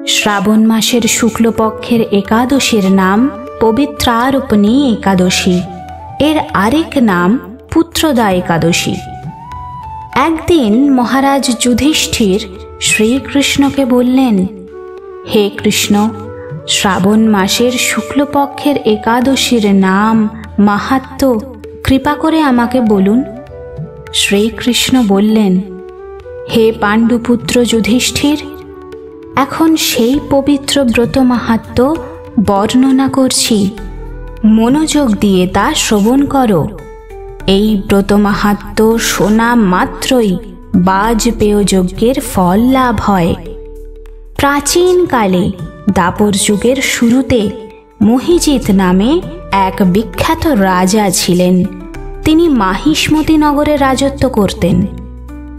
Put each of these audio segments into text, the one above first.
শ্রাবণ মাসের শুক্লপক্ষের একাদশীর নাম পবিত্রারোপণী একাদশী। এর আরেক নাম পুত্রদা একাদশী। একদিন মহারাজ যুধিষ্ঠির শ্রীকৃষ্ণকে বললেন, হে কৃষ্ণ, শ্রাবণ মাসের শুক্লপক্ষের একাদশীর নাম মাহাত্ম্য কৃপা করে আমাকে বলুন। শ্রীকৃষ্ণ বললেন, হে পাণ্ডুপুত্র যুধিষ্ঠির, এখন সেই পবিত্র ব্রত মাহাত্ম্য বর্ণনা করছি, মনোযোগ দিয়ে তা শ্রবণ করো। এই ব্রত মাহাত্ম্য শোনা মাত্রই বাজপেয় যজ্ঞের ফল লাভ হয়। প্রাচীনকালে দাপর যুগের শুরুতে মহিজিৎ নামে এক বিখ্যাত রাজা ছিলেন। তিনি মাহিষ্মতি নগরে রাজত্ব করতেন,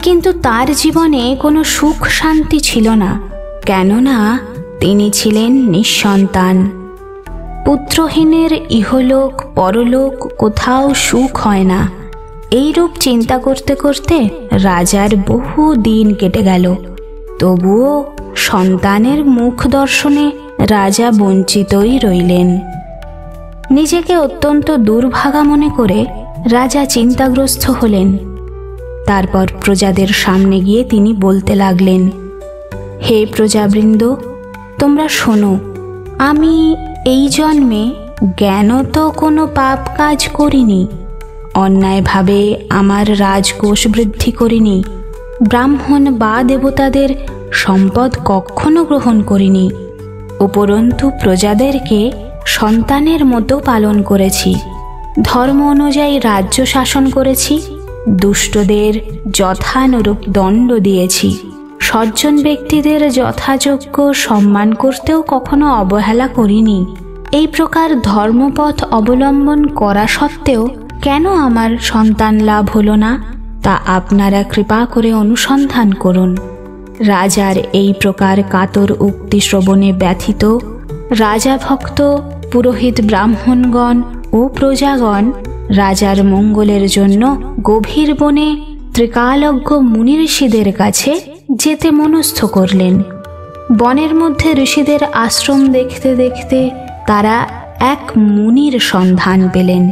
কিন্তু তার জীবনে কোনো সুখ শান্তি ছিল না, কেননা তিনি ছিলেন নিঃসন্তান। পুত্রহীনের ইহলোক পরলোক কোথাও সুখ হয় না। এইরূপ চিন্তা করতে করতে রাজার বহু দিন কেটে গেল। তবুও সন্তানের মুখ দর্শনে রাজা বঞ্চিতই রইলেন। নিজেকে অত্যন্ত দুর্ভাগা মনে করে রাজা চিন্তাগ্রস্ত হলেন। তারপর প্রজাদের সামনে গিয়ে তিনি বলতে লাগলেন, হে প্রজাবৃন্দ, তোমরা শোনো, আমি এই জন্মে জ্ঞানত কোনো পাপ কাজ করিনি, অন্যায়ভাবে আমার রাজকোষ বৃদ্ধি করিনি, ব্রাহ্মণ বা দেবতাদের সম্পদ কখনো গ্রহণ করিনি, উপরন্তু প্রজাদেরকে সন্তানের মতো পালন করেছি, ধর্ম অনুযায়ী রাজ্য শাসন করেছি, দুষ্টদের যথানুরূপ দণ্ড দিয়েছি, সজ্জন ব্যক্তিদের যথাযোগ্য সম্মান করতেও কখনো অবহেলা করিনি। এই প্রকার ধর্মপথ অবলম্বন করা সত্ত্বেও কেন আমার সন্তান লাভ হলো না, তা আপনারা কৃপা করে অনুসন্ধান করুন। রাজার এই প্রকার কাতর উক্তি শ্রবণে ব্যথিত রাজা ভক্ত পুরোহিত ব্রাহ্মণগণ ও প্রজাগণ রাজার মঙ্গলের জন্য গভীর বনে ত্রিকালজ্ঞ মুনি ঋষিদের কাছে যেতে মনস্থ করলেন। বনের মধ্যে ঋষিদের আশ্রম দেখতে দেখতে তারা এক মুনির সন্ধান পেলেন।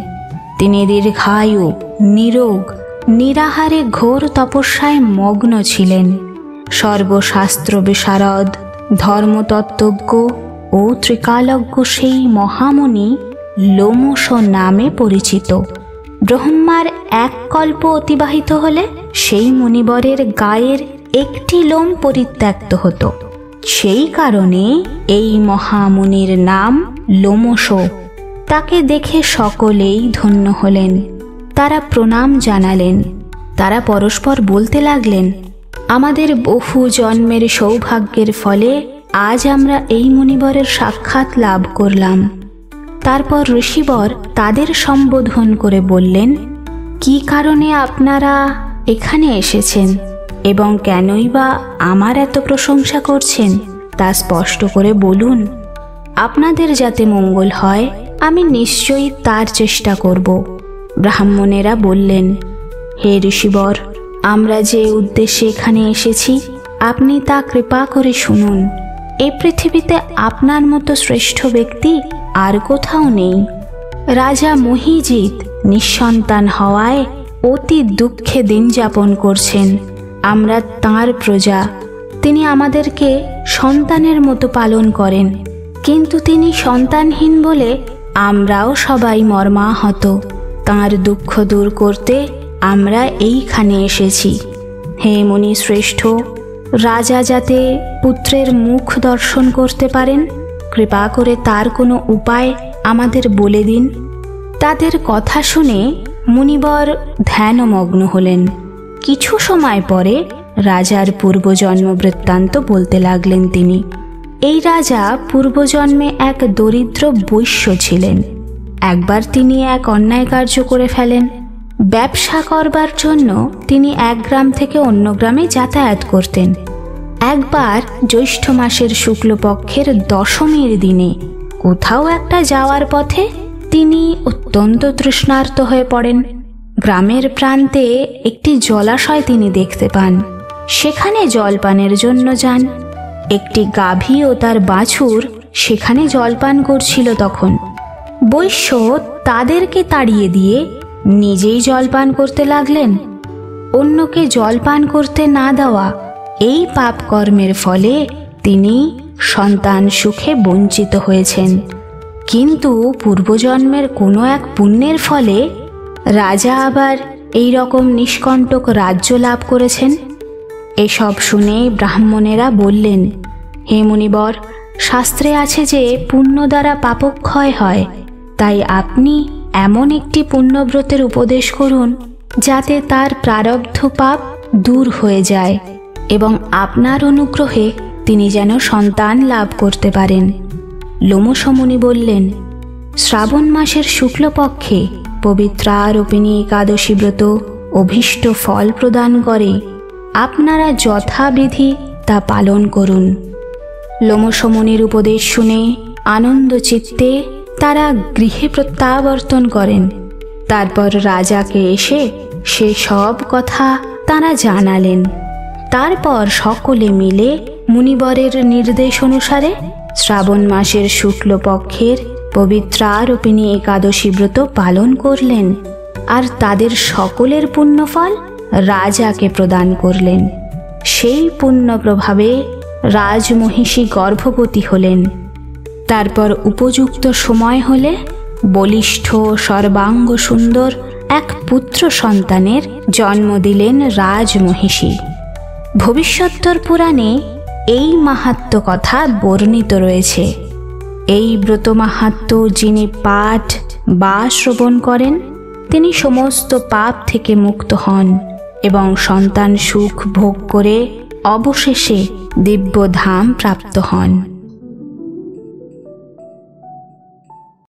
তিনি দীর্ঘায়ু, নিরোগ, নিরাহারে ঘোর তপস্যায় মগ্ন ছিলেন। সর্বশাস্ত্র বিশারদ, ধর্মতত্ত্বজ্ঞ ও ত্রিকালজ্ঞ সেই মহামুনি লোমশ নামে পরিচিত। ব্রহ্মার এক কল্প অতিবাহিত হলে সেই মুনিবরের গায়ের একটি লোম পরিত্যক্ত হতো। সেই কারণে এই মহামুনির নাম লোমশ। তাকে দেখে সকলেই ধন্য হলেন। তারা প্রণাম জানালেন। তারা পরস্পর বলতে লাগলেন, আমাদের বহু জন্মের সৌভাগ্যের ফলে আজ আমরা এই মুনিবরের সাক্ষাৎ লাভ করলাম। তারপর ঋষিবর তাদের সম্বোধন করে বললেন, কি কারণে আপনারা এখানে এসেছেন এবং কেনই বা আমার এত প্রশংসা করছেন তা স্পষ্ট করে বলুন। আপনাদের যাতে মঙ্গল হয় আমি নিশ্চয়ই তার চেষ্টা করব। ব্রাহ্মণেরা বললেন, হে ঋষিবর, আমরা যে উদ্দেশ্যে এখানে এসেছি আপনি তা কৃপা করে শুনুন। এই পৃথিবীতে আপনার মতো শ্রেষ্ঠ ব্যক্তি আর কোথাও নেই। রাজা মহিজিৎ নিঃসন্তান হওয়ায় অতি দুঃখে দিন যাপন করছেন। আমরা তাঁর প্রজা। তিনি আমাদেরকে সন্তানের মতো পালন করেন, কিন্তু তিনি সন্তানহীন বলে আমরাও সবাই মর্মাহত। তাঁর দুঃখ দূর করতে আমরা এইখানে এসেছি। হে মুনি শ্রেষ্ঠ, রাজা যাতে পুত্রের মুখ দর্শন করতে পারেন, কৃপা করে তার কোনো উপায় আমাদের বলে দিন। তাদের কথা শুনে মুনিবর ধ্যানমগ্ন হলেন। কিছু সময় পরে রাজার পূর্বজন্ম বৃত্তান্ত বলতে লাগলেন তিনি। এই রাজা পূর্বজন্মে এক দরিদ্র বৈশ্য ছিলেন। একবার তিনি এক অন্যায় কার্য করে ফেলেন। ব্যবসা করবার জন্য তিনি এক গ্রাম থেকে অন্য গ্রামে যাতায়াত করতেন। একবার জ্যৈষ্ঠ মাসের শুক্লপক্ষের দশমীর দিনে কোথাও একটা যাওয়ার পথে তিনি অত্যন্ত তৃষ্ণার্ত হয়ে পড়েন। গ্রামের প্রান্তে একটি জলাশয় তিনি দেখতে পান। সেখানে জলপানের জন্য যান। একটি গাভী ও তার বাছুর সেখানে জলপান করছিল। তখন বৈশ্য তাদেরকে তাড়িয়ে দিয়ে নিজেই জলপান করতে লাগলেন। অন্যকে জলপান করতে না দেওয়া এই পাপ কর্মের ফলে তিনি সন্তান সুখে বঞ্চিত হয়েছেন। কিন্তু পূর্বজন্মের কোনো এক পুণ্যের ফলে রাজা আবার এই রকম নিষ্কণ্টক রাজ্য লাভ করেছেন। এসব শুনে ব্রাহ্মণেরা বললেন, হে মুনিবর, শাস্ত্রে আছে যে পুণ্য দ্বারা পাপক্ষয় হয়, তাই আপনি এমন একটি পুণ্যব্রতের উপদেশ করুন যাতে তার প্রারব্ধ পাপ দূর হয়ে যায় এবং আপনার অনুগ্রহে তিনি যেন সন্তান লাভ করতে পারেন। লোমশ মুনি বললেন, শ্রাবণ মাসের শুক্লপক্ষে পবিত্রারোপিণী একাদশী ব্রত অভীষ্ট ফল প্রদান করে। আপনারা যথাবিধি তা পালন করুন। লোমশ মুনির উপদেশ শুনে আনন্দ চিত্তে তারা গৃহে প্রত্যাবর্তন করেন। তারপর রাজাকে এসে সে সব কথা তারা জানালেন। তারপর সকলে মিলে মুনিবরের নির্দেশ অনুসারে শ্রাবণ মাসের শুক্লপক্ষের পবিত্রারোপিণী একাদশী ব্রত পালন করলেন আর তাদের সকলের পুণ্যফল রাজাকে প্রদান করলেন। সেই পুণ্য প্রভাবে রাজমহিষী গর্ভবতী হলেন। তারপর উপযুক্ত সময় হলে বলিষ্ঠ সর্বাঙ্গ সুন্দর এক পুত্র সন্তানের জন্ম দিলেন রাজমহিষী। ভবিষ্যত্তর পুরাণে এই মাহাত্ম্য কথা বর্ণিত রয়েছে। এই ব্রত মাহাত্ম্য যিনি পাঠ বা শ্রবণ করেন তিনি সমস্ত পাপ থেকে মুক্ত হন এবং সন্তান সুখ ভোগ করে অবশেষে দিব্যধাম প্রাপ্ত হন।